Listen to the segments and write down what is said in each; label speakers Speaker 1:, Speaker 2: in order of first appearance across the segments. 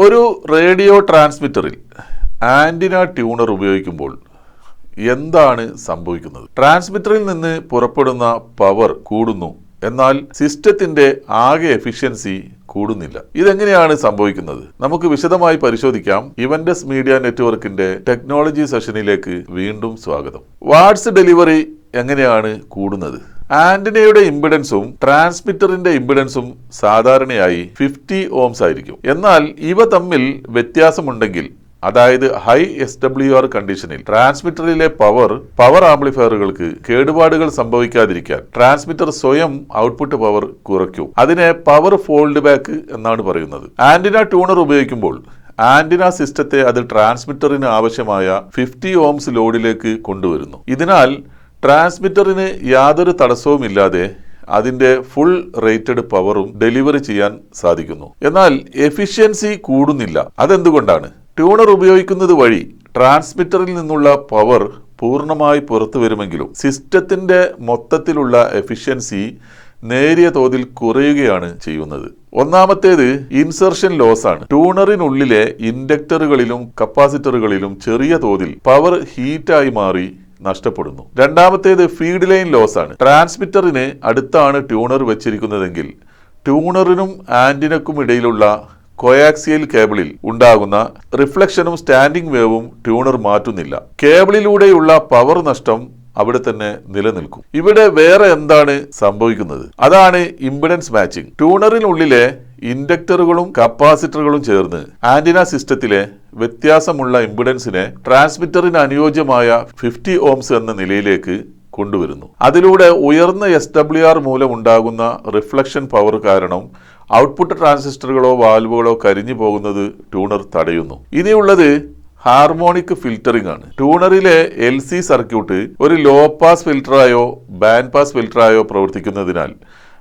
Speaker 1: ഒരു radio ട്രാൻസ്മിറ്ററിൽ antenna tuner ഉപയോഗിക്കുമ്പോൾ എന്താണ് സംഭവിക്കുന്നത്? ട്രാൻസ്മിറ്ററിൽ നിന്ന് പുറപ്പെടുന്ന പവർ കൂടുന്നു, എന്നാൽ സിസ്റ്റത്തിന്റെ ആകെ എഫിഷ്യൻസി കൂടുന്നില്ല. ഇതെങ്ങനെയാണ് സംഭവിക്കുന്നത്? നമുക്ക് വിശദമായി പരിശോധിക്കാം. ഇവന്റസ് മീഡിയ നെറ്റ്വർക്കിന്റെ ടെക്നോളജി സെഷനിലേക്ക് വീണ്ടും സ്വാഗതം. വാട്സ് ഡെലിവറി എങ്ങനെയാണ് കൂടുന്നത്? ആന്റിനയുടെ ഇമ്പിഡൻസും ട്രാൻസ്മിറ്ററിന്റെ ഇമ്പിഡൻസും സാധാരണയായി 50 ഓംസ് ആയിരിക്കും. എന്നാൽ ഇവ തമ്മിൽ വ്യത്യാസമുണ്ടെങ്കിൽ, അതായത് ഹൈ SWR കണ്ടീഷനിൽ ട്രാൻസ്മിറ്ററിലെ പവർ ആംപ്ലിഫയറുകൾക്ക് കേടുപാടുകൾ സംഭവിക്കാതിരിക്കാൻ ട്രാൻസ്മിറ്റർ സ്വയം ഔട്ട്പുട്ട് പവർ കുറയ്ക്കും. അതിനെ പവർ ഫോൾഡ് ബാക്ക് എന്നാണ് പറയുന്നത്. ആന്റിന ട്യൂണർ ഉപയോഗിക്കുമ്പോൾ ആന്റിന സിസ്റ്റത്തെ അത് ട്രാൻസ്മിറ്ററിന് ആവശ്യമായ 50 ഓംസ് ലോഡിലേക്ക് കൊണ്ടുവരുന്നു. ഇതിനാൽ ട്രാൻസ്മിറ്ററിന് യാതൊരു തടസ്സവുമില്ലാതെ അതിന്റെ ഫുൾ റേറ്റഡ് പവറും ഡെലിവറി ചെയ്യാൻ സാധിക്കുന്നു. എന്നാൽ എഫിഷ്യൻസി കൂടുന്നില്ല. അതെന്തുകൊണ്ടാണ്? ട്യൂണർ ഉപയോഗിക്കുന്നത് വഴി ട്രാൻസ്മിറ്ററിൽ നിന്നുള്ള പവർ പൂർണ്ണമായി പുറത്തു വരുമെങ്കിലും സിസ്റ്റത്തിന്റെ മൊത്തത്തിലുള്ള എഫിഷ്യൻസി നേരിയ തോതിൽ കുറയുകയാണ് ചെയ്യുന്നത്. ഒന്നാമത്തേത് ഇൻസർഷൻ ലോസ് ആണ്. ട്യൂണറിനുള്ളിലെ ഇൻഡക്ടറുകളിലും കപ്പാസിറ്ററുകളിലും ചെറിയ തോതിൽ പവർ ഹീറ്റായി മാറി നഷ്ടപ്പെടുന്നു. രണ്ടാമത്തേത് ഫീഡ് ലൈൻ ലോസ് ആണ്. ട്രാൻസ്മിറ്ററിന് അടുത്താണ് ട്യൂണർ വെച്ചിരിക്കുന്നതെങ്കിൽ ട്യൂണറിനും ആന്റിനക്കും ഇടയിലുള്ള കോയാക്സിയൽ കേബിളിൽ ഉണ്ടാകുന്ന റിഫ്ലക്ഷനും സ്റ്റാൻഡിംഗ് വേവും ട്യൂണർ മാറ്റുന്നില്ല. കേബിളിലൂടെയുള്ള പവർ നഷ്ടം അവിടെ തന്നെ നിലനിൽക്കും. ഇവിടെ വേറെ എന്താണ് സംഭവിക്കുന്നത്? അതാണ് ഇംപിഡൻസ് മാച്ചിങ്. ട്യൂണറിനുള്ളിലെ ഇൻഡക്ടറുകളും കപ്പാസിറ്ററുകളും ചേർന്ന് ആന്റിന സിസ്റ്റത്തിലെ വ്യത്യാസമുള്ള ഇംപിഡൻസിനെ ട്രാൻസ്മിറ്ററിന് അനുയോജ്യമായ 50 ഓംസ് എന്ന നിലയിലേക്ക് കൊണ്ടുവരുന്നു. അതിലൂടെ ഉയർന്ന SWR മൂലം ഉണ്ടാകുന്ന റിഫ്ലക്ഷൻ പവർ കാരണം ഔട്ട്പുട്ട് ട്രാൻസിസ്റ്ററുകളോ വാൽവുകളോ കരിഞ്ഞു പോകുന്നത് ട്യൂണർ തടയുന്നു. ഇനിയുള്ളത് ഹാർമോണിക് ഫിൽറ്ററിംഗ് ആണ്. ട്യൂണറിലെ LC സർക്യൂട്ട് ഒരു ലോ പാസ് ഫിൽറ്ററായോ ബാൻഡ് പാസ് ഫിൽറ്ററായോ പ്രവർത്തിക്കുന്നതിനാൽ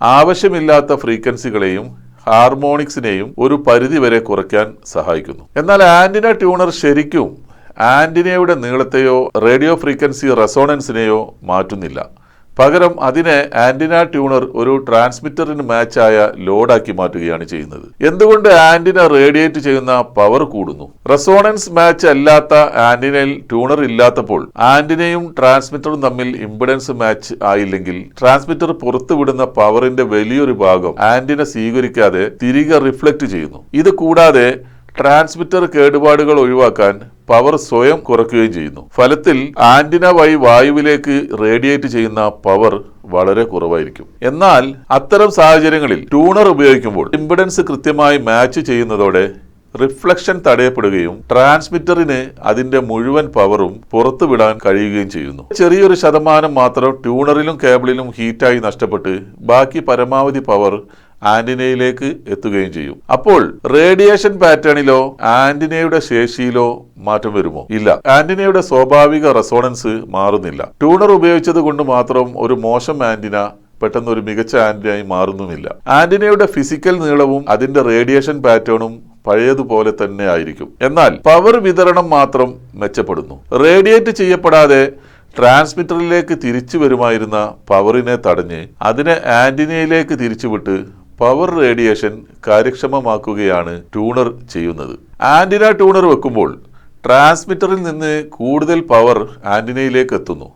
Speaker 1: ആവശ്യമില്ലാത്ത ഫ്രീക്വൻസികളെയും ഹാർമോണിക്സിനെയും ഒരു പരിധിവരെ കുറയ്ക്കാൻ സഹായിക്കുന്നു. എന്നാൽ ആന്റിന ട്യൂണർ ശരിക്കും ആന്റിനയുടെ നീളത്തെയോ റേഡിയോ ഫ്രീക്വൻസി റെസോണൻസിനെയോ മാറ്റുന്നില്ല. പകരം അതിനെ ആന്റിന ട്യൂണർ ഒരു ട്രാൻസ്മിറ്ററിന് മാച്ചായ ലോഡാക്കി മാറ്റുകയാണ് ചെയ്യുന്നത്. എന്തുകൊണ്ട് ആന്റിന റേഡിയേറ്റ് ചെയ്യുന്ന പവർ കൂടുന്നു? റെസോണൻസ് മാച്ച് അല്ലാത്ത ആന്റിനയിൽ ട്യൂണർ ഇല്ലാത്തപ്പോൾ ആന്റിനയും ട്രാൻസ്മിറ്ററും തമ്മിൽ ഇംപിഡൻസ് മാച്ച് ആയില്ലെങ്കിൽ ട്രാൻസ്മിറ്റർ പുറത്തുവിടുന്ന പവറിന്റെ വലിയൊരു ഭാഗം ആന്റിന സ്വീകരിക്കാതെ തിരികെ റിഫ്ലക്ട് ചെയ്യുന്നു. ഇത് കൂടാതെ ട്രാൻസ്മിറ്റർ കേടുപാടുകൾ ഒഴിവാക്കാൻ പവർ സ്വയം കുറയ്ക്കുകയും ചെയ്യുന്നു. ഫലത്തിൽ ആന്റിന വഴി വായുവിലേക്ക് റേഡിയേറ്റ് ചെയ്യുന്ന പവർ വളരെ കുറവായിരിക്കും. എന്നാൽ അത്തരം സാഹചര്യങ്ങളിൽ ട്യൂണർ ഉപയോഗിക്കുമ്പോൾ ഇംപിഡൻസ് കൃത്യമായി മാച്ച് ചെയ്യുന്നതോടെ റിഫ്ലക്ഷൻ തടയപ്പെടുകയും ട്രാൻസ്മിറ്ററിന് അതിന്റെ മുഴുവൻ പവറും പുറത്തുവിടാൻ കഴിയുകയും ചെയ്യുന്നു. ചെറിയൊരു ശതമാനം മാത്രം ട്യൂണറിലും കേബിളിലും ഹീറ്റായി നഷ്ടപ്പെട്ട് ബാക്കി പരമാവധി പവർ ആന്റിനയിലേക്ക് എത്തുകയും ചെയ്യും. അപ്പോൾ റേഡിയേഷൻ പാറ്റേണിലോ ആന്റിനയുടെ ശേഷിയിലോ മാറ്റം വരുമോ? ഇല്ല. ആന്റിനയുടെ സ്വാഭാവിക റെസോണൻസ് മാറുന്നില്ല. ട്യൂണർ ഉപയോഗിച്ചത് കൊണ്ട് മാത്രം ഒരു മോശം ആന്റിന പെട്ടെന്ന് ഒരു മികച്ച ആന്റിനയായി മാറുന്നുമില്ല. ആന്റിനയുടെ ഫിസിക്കൽ നീളവും അതിന്റെ റേഡിയേഷൻ പാറ്റേണും പഴയതുപോലെ തന്നെ ആയിരിക്കും. എന്നാൽ പവർ വിതരണം മാത്രം മെച്ചപ്പെടുന്നു. റേഡിയേറ്റ് ചെയ്യപ്പെടാതെ ട്രാൻസ്മിറ്ററിലേക്ക് തിരിച്ചു വരുമായിരുന്ന പവറിനെ തടഞ്ഞ് അതിനെ ആന്റിനയിലേക്ക് തിരിച്ചുവിട്ട് പവർ റേഡിയേഷൻ കാര്യക്ഷമമാക്കുകയാണ് ട്യൂണർ ചെയ്യുന്നത്. ആന്റിന ട്യൂണർ വെക്കുമ്പോൾ ട്രാൻസ്മിറ്ററിൽ നിന്ന് കൂടുതൽ പവർ ആന്റിനയിലേക്ക് എത്തുന്നു.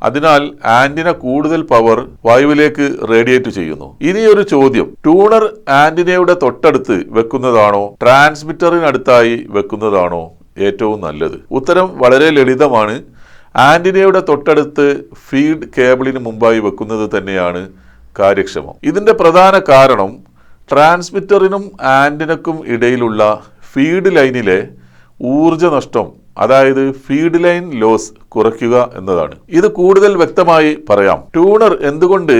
Speaker 1: അതിനാൽ ആന്റിന കൂടുതൽ പവർ വായുവിലേക്ക് റേഡിയേറ്റ് ചെയ്യുന്നു. ഇനിയൊരു ചോദ്യം, ട്യൂണർ ആന്റിനയുടെ തൊട്ടടുത്ത് വെക്കുന്നതാണോ ട്രാൻസ്മിറ്ററിനടുത്തായി വെക്കുന്നതാണോ ഏറ്റവും നല്ലത്? ഉത്തരം വളരെ ലളിതമാണ്. ആന്റിനയുടെ തൊട്ടടുത്ത് ഫീഡ് കേബിളിന് മുമ്പായി വെക്കുന്നത് തന്നെയാണ് കാര്യക്ഷമം. ഇതിന്റെ പ്രധാന കാരണം ട്രാൻസ്മിറ്ററിനും ആന്റിനക്കും ഇടയിലുള്ള ഫീഡ് ലൈനിലെ ഊർജ നഷ്ടം, അതായത് ഫീഡ് ലൈൻ ലോസ് കുറയ്ക്കുക എന്നതാണ്. ഇത് കൂടുതൽ വ്യക്തമായി പറയാം. ട്യൂണർ എന്തുകൊണ്ട്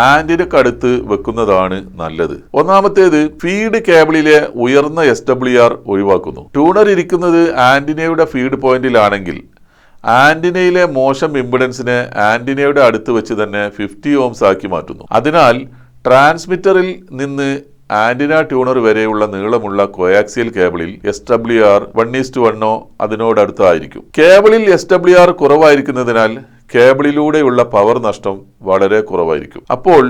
Speaker 1: ആന്റിനക്കടുത്ത് വെക്കുന്നതാണ് നല്ലത്? ഒന്നാമത്തേത്, ഫീഡ് കേബിളിലെ ഉയർന്ന SWR ഒഴിവാക്കുന്നു. ട്യൂണർ ഇരിക്കുന്നത് ആന്റിനയുടെ ഫീഡ് പോയിന്റിലാണെങ്കിൽ ആന്റിനയിലെ മോശം ഇംപിഡൻസിനെ ആന്റിനയുടെ അടുത്ത് വെച്ച് തന്നെ 50 ഓംസ് ആക്കി മാറ്റുന്നു. അതിനാൽ ട്രാൻസ്മിറ്ററിൽ നിന്ന് ആന്റിന ട്യൂണർ വരെയുള്ള നീളമുള്ള കോയാക്സിയൽ കേബിളിൽ SWR 1:1 അതിനോടടുത്തായിരിക്കും. കേബിളിൽ SWR കുറവായിരിക്കുന്നതിനാൽ കേബിളിലൂടെയുള്ള പവർ നഷ്ടം വളരെ കുറവായിരിക്കും. അപ്പോൾ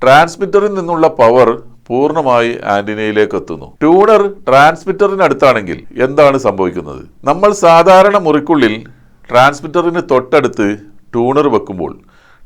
Speaker 1: ട്രാൻസ്മിറ്ററിൽ നിന്നുള്ള പവർ പൂർണ്ണമായി ആന്റിനയിലേക്ക് എത്തുന്നു. ട്യൂണർ ട്രാൻസ്മിറ്ററിനടുത്താണെങ്കിൽ എന്താണ് സംഭവിക്കുന്നത്? നമ്മൾ സാധാരണ മുറിക്കുള്ളിൽ ട്രാൻസ്മിറ്ററിന് തൊട്ടടുത്ത് ട്യൂണർ വെക്കുമ്പോൾ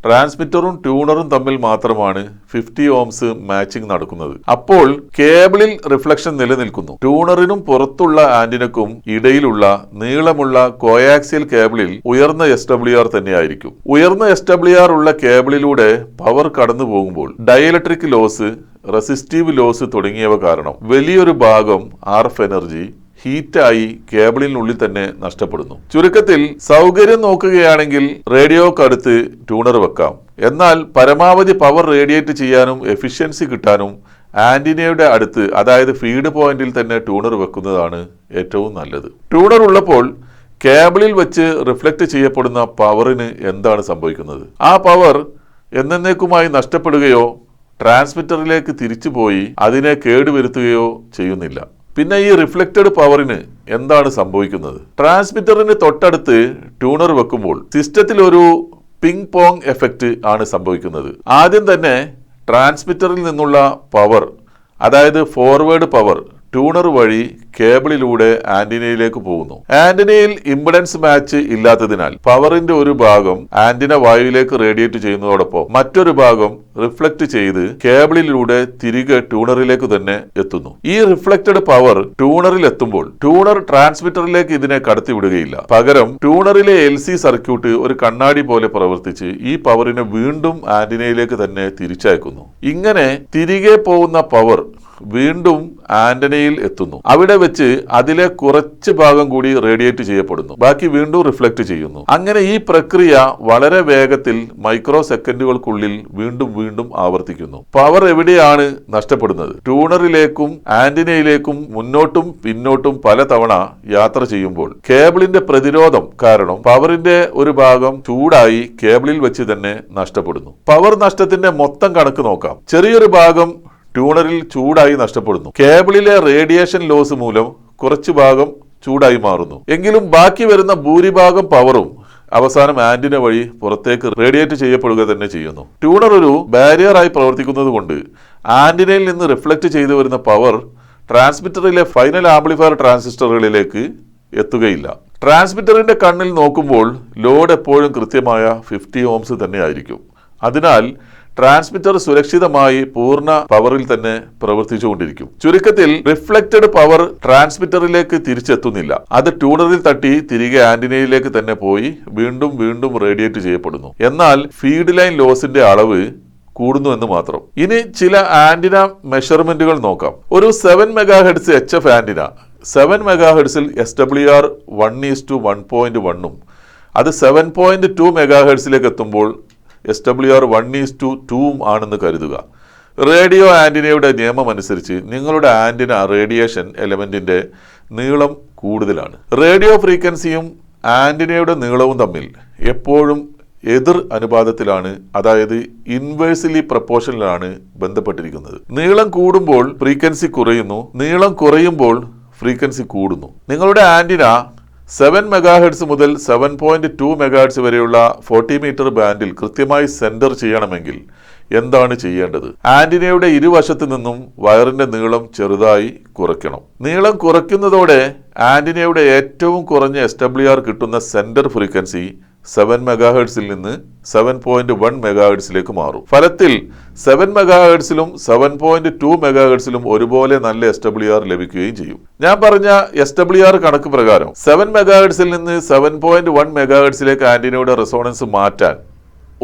Speaker 1: ട്രാൻസ്മിറ്ററും ട്യൂണറും തമ്മിൽ മാത്രമാണ് 50 ഓംസ് മാച്ചിങ് നടക്കുന്നത്. അപ്പോൾ കേബിളിൽ റിഫ്ലക്ഷൻ നിലനിൽക്കുന്നു. ട്യൂണറിനും പുറത്തുള്ള ആന്റിനക്കും ഇടയിലുള്ള നീളമുള്ള കോയാക്സിയൽ കേബിളിൽ ഉയർന്ന SWR തന്നെയായിരിക്കും. ഉയർന്ന SWR ഉള്ള കേബിളിലൂടെ പവർ കടന്നു പോകുമ്പോൾ ഡൈഇലക്ട്രിക് ലോസ്, റെസിസ്റ്റീവ് ലോസ് തുടങ്ങിയവ കാരണം വലിയൊരു ഭാഗം RF എനർജി ഹീറ്റായി കേബിളിനുള്ളിൽ തന്നെ നഷ്ടപ്പെടുന്നു. ചുരുക്കത്തിൽ സൗകര്യം നോക്കുകയാണെങ്കിൽ റേഡിയോക്കടുത്ത് ട്യൂണർ വെക്കാം. എന്നാൽ പരമാവധി പവർ റേഡിയേറ്റ് ചെയ്യാനും എഫിഷ്യൻസി കിട്ടാനും ആന്റിനയുടെ അടുത്ത്, അതായത് ഫീഡ് പോയിന്റിൽ തന്നെ ട്യൂണർ വെക്കുന്നതാണ് ഏറ്റവും നല്ലത്. ട്യൂണർ ഉള്ളപ്പോൾ കേബിളിൽ വെച്ച് റിഫ്ലക്റ്റ് ചെയ്യപ്പെടുന്ന പവറിന് എന്താണ് സംഭവിക്കുന്നത്? ആ പവർ എന്നേക്കുമായി നഷ്ടപ്പെടുകയോ ട്രാൻസ്മിറ്ററിലേക്ക് തിരിച്ചുപോയി അതിനെ കേടുവരുത്തുകയോ ചെയ്യുന്നില്ല. പിന്നെ ഈ റിഫ്ലക്റ്റഡ് പവറിന് എന്താണ് സംഭവിക്കുന്നത്? ട്രാൻസ്മിറ്ററിന് തൊട്ടടുത്ത് ട്യൂണർ വെക്കുമ്പോൾ സിസ്റ്റത്തിൽ ഒരു പിങ് പോങ് എഫക്റ്റ് ആണ് സംഭവിക്കുന്നത്. ആദ്യം തന്നെ ട്രാൻസ്മിറ്ററിൽ നിന്നുള്ള പവർ, അതായത് ഫോർവേഡ് പവർ ട്യൂണർ വഴി കേബിളിലൂടെ ആന്റിനയിലേക്ക് പോകുന്നു. ആന്റിനയിൽ ഇംപെഡൻസ് മാച്ച് ഇല്ലാത്തതിനാൽ പവറിന്റെ ഒരു ഭാഗം ആന്റിന വായുവിലേക്ക് റേഡിയേറ്റ് ചെയ്യുന്നതോടൊപ്പം മറ്റൊരു ഭാഗം റിഫ്ലക്ട് ചെയ്ത് കേബിളിലൂടെ തിരികെ ട്യൂണറിലേക്ക് തന്നെ എത്തുന്നു. ഈ റിഫ്ലക്റ്റഡ് പവർ ട്യൂണറിൽ എത്തുമ്പോൾ ട്യൂണർ ട്രാൻസ്മിറ്ററിലേക്ക് ഇതിനെ കടത്തിവിടുകയില്ല. പകരം ട്യൂണറിലെ LC സർക്യൂട്ട് ഒരു കണ്ണാടി പോലെ പ്രവർത്തിച്ച് ഈ പവറിനെ വീണ്ടും ആന്റിനയിലേക്ക് തന്നെ തിരിച്ചയക്കുന്നു. ഇങ്ങനെ തിരികെ പോകുന്ന പവർ വീണ്ടും ആന്റിനയിൽ എത്തുന്നു. അവിടെ വെച്ച് അതിലെ കുറച്ച് ഭാഗം കൂടി റേഡിയേറ്റ് ചെയ്യപ്പെടുന്നു, ബാക്കി വീണ്ടും റിഫ്ലക്ട് ചെയ്യുന്നു. അങ്ങനെ ഈ പ്രക്രിയ വളരെ വേഗത്തിൽ മൈക്രോ സെക്കൻഡുകൾക്കുള്ളിൽ വീണ്ടും വീണ്ടും ആവർത്തിക്കുന്നു. പവർ എവിടെയാണ് നഷ്ടപ്പെടുന്നത്? ട്യൂണറിലേക്കും ആന്റിനയിലേക്കും മുന്നോട്ടും പിന്നോട്ടും പലതവണ യാത്ര ചെയ്യുമ്പോൾ കേബിളിന്റെ പ്രതിരോധം കാരണം പവറിന്റെ ഒരു ഭാഗം ചൂടായി കേബിളിൽ വെച്ച് തന്നെ നഷ്ടപ്പെടുന്നു. പവർ നഷ്ടത്തിന്റെ മൊത്തം കണക്ക് നോക്കാം. ചെറിയൊരു ഭാഗം ട്യൂണറിൽ ചൂടായി നഷ്ടപ്പെടുന്നു. കേബിളിലെ റേഡിയേഷൻ ലോസ് മൂലം കുറച്ചു ഭാഗം ചൂടായി മാറുന്നു. എങ്കിലും ബാക്കി വരുന്ന ഭൂരിഭാഗം പവറും അവസാനം ആന്റിന വഴി പുറത്തേക്ക് റേഡിയേറ്റ് ചെയ്യപ്പെടുക തന്നെ ചെയ്യുന്നു. ട്യൂണർ ഒരു ബാരിയറായി പ്രവർത്തിക്കുന്നത് കൊണ്ട് ആന്റിനയിൽ നിന്ന് റിഫ്ലക്ട് ചെയ്തു വരുന്ന പവർ ട്രാൻസ്മിറ്ററിലെ ഫൈനൽ ആംപ്ലിഫയർ ട്രാൻസിസ്റ്ററുകളിലേക്ക് എത്തുകയില്ല. ട്രാൻസ്മിറ്ററിന്റെ കണ്ണിൽ നോക്കുമ്പോൾ ലോഡ് എപ്പോഴും കൃത്യമായ 50 ഓംസ് തന്നെ ആയിരിക്കും. അതിനാൽ ട്രാൻസ്മിറ്റർ സുരക്ഷിതമായി പൂർണ്ണ പവറിൽ തന്നെ പ്രവർത്തിച്ചുകൊണ്ടിരിക്കും. ചുരുക്കത്തിൽ റിഫ്ലക്റ്റഡ് പവർ ട്രാൻസ്മിറ്ററിലേക്ക് തിരിച്ചെത്തുന്നില്ല. അത് ട്യൂണറിൽ തട്ടി തിരികെ ആന്റിനയിലേക്ക് തന്നെ പോയി വീണ്ടും വീണ്ടും റേഡിയേറ്റ് ചെയ്യപ്പെടുന്നു. എന്നാൽ ഫീഡ് ലൈൻ ലോസിന്റെ അളവ് കൂടുന്നു എന്ന് മാത്രം. ഇനി ചില ആന്റിന മെഷർമെന്റുകൾ നോക്കാം. ഒരു 7 MHz HF antenna 7 MHz SWR 1:1.1 അത് 7.2 MHz എത്തുമ്പോൾ SWR 1:2 ആണെന്ന് കരുതുക. റേഡിയോ ആന്റിനയുടെ നിയമം അനുസരിച്ച് നിങ്ങളുടെ ആന്റിന റേഡിയേഷൻ എലമെന്റിന്റെ നീളം കൂടുതലാണ്. റേഡിയോ ഫ്രീക്വൻസിയും ആന്റിനയുടെ നീളവും തമ്മിൽ എപ്പോഴും എതിർ അനുപാതത്തിലാണ്, അതായത് ഇൻവേഴ്സ്ലി പ്രൊപ്പോർഷനിലാണ് ബന്ധപ്പെട്ടിരിക്കുന്നത്. നീളം കൂടുമ്പോൾ ഫ്രീക്വൻസി കുറയുന്നു, നീളം കുറയുമ്പോൾ ഫ്രീക്വൻസി കൂടുന്നു. നിങ്ങളുടെ ആന്റിന 7 MHz മുതൽ 7.2 MHz വരെയുള്ള 40 മീറ്റർ ബാൻഡിൽ കൃത്യമായി സെന്റർ ചെയ്യണമെങ്കിൽ എന്താണ് ചെയ്യേണ്ടത്? ആന്റിനയുടെ ഇരുവശത്തു നിന്നും വയറിന്റെ നീളം ചെറുതായി കുറയ്ക്കണം. നീളം കുറയ്ക്കുന്നതോടെ ആന്റിനയുടെ ഏറ്റവും കുറഞ്ഞ SWR കിട്ടുന്ന സെന്റർ ഫ്രീക്വൻസി 7 MHz നിന്ന് 7.1 MHz മാറും. ഫലത്തിൽ 7 MHz-ലും 7.2 MHz-ലും ഒരുപോലെ നല്ല SWR ലഭിക്കുകയും ചെയ്യും. ഞാൻ പറഞ്ഞ SWR കണക്ക് പ്രകാരം 7 MHz-ൽ നിന്ന് 7.1 MHz-ലേക്ക് ആന്റിനയുടെ റെസോണൻസ് മാറ്റാൻ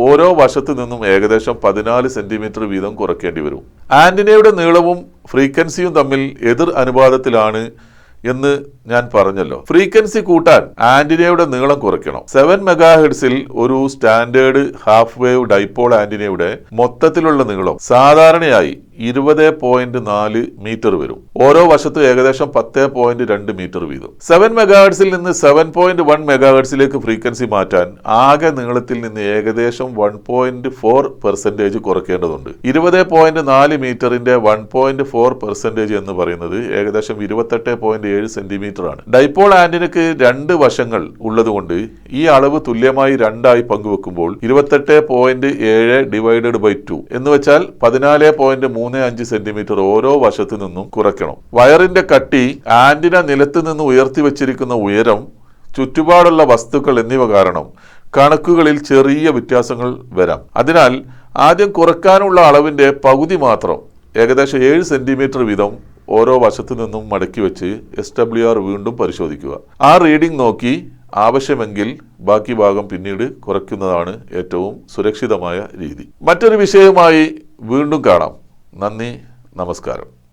Speaker 1: ഓരോ വശത്തു നിന്നും ഏകദേശം 14 സെന്റിമീറ്റർ വീതം കുറയ്ക്കേണ്ടി വരും. ആന്റിനയുടെ നീളവും ഫ്രീക്വൻസിയും തമ്മിൽ എതിർ അനുപാതത്തിലാണ് എന്ന് ഞാൻ പറഞ്ഞല്ലോ. ഫ്രീക്വൻസി കൂട്ടാൻ ആന്റിനയുടെ നീളം കുറയ്ക്കണം. 7 MHz-ൽ ഒരു സ്റ്റാൻഡേർഡ് ഹാഫ് വേവ് ഡൈപോൾ ആന്റിനയുടെ മൊത്തത്തിലുള്ള നീളം സാധാരണയായി 20.4 മീറ്റർ വരും. ഓരോ വശത്തും ഏകദേശം 10.2 മീറ്റർ വീതം. 7 MHz-ൽ നിന്ന് 7.1 MHz-ലേക്ക് ഫ്രീക്വൻസി മാറ്റാൻ ആകെ നീളത്തിൽ നിന്ന് ഏകദേശം 1.4% കുറയ്ക്കേണ്ടതുണ്ട്. 20.4 മീറ്ററിന്റെ 1.4% എന്ന് പറയുന്നത് ഏകദേശം 28.7 സെന്റിമീറ്റർ ആണ്. ഡൈപോൾ ആന്റിനക്ക് 2 വശങ്ങൾ ഉള്ളതുകൊണ്ട് ഈ അളവ് തുല്യമായി 2 പങ്കുവെക്കുമ്പോൾ 28.7 ഡിവൈഡഡ് ബൈ 2 എന്ന് വെച്ചാൽ 14.3 3-5 സെന്റിമീറ്റർ ഓരോ വശത്തു നിന്നും കുറയ്ക്കണം. വയറിന്റെ കട്ടി, ആന്റിന നിലത്ത് നിന്ന് ഉയർത്തി വച്ചിരിക്കുന്ന ഉയരം, ചുറ്റുപാടുള്ള വസ്തുക്കൾ എന്നിവ കാരണം കണക്കുകളിൽ ചെറിയ വ്യത്യാസങ്ങൾ വരാം. അതിനാൽ ആദ്യം കുറയ്ക്കാനുള്ള അളവിന്റെ പകുതി മാത്രം, ഏകദേശം 7 സെന്റിമീറ്റർ വീതം ഓരോ വശത്തു നിന്നും മടക്കി വെച്ച് SWR വീണ്ടും പരിശോധിക്കുക. ആ റീഡിംഗ് നോക്കി ആവശ്യമെങ്കിൽ ബാക്കി ഭാഗം പിന്നീട് കുറയ്ക്കുന്നതാണ് ഏറ്റവും സുരക്ഷിതമായ രീതി. മറ്റൊരു വിഷയവുമായി വീണ്ടും കാണാം. നന്ദി, നമസ്കാരം.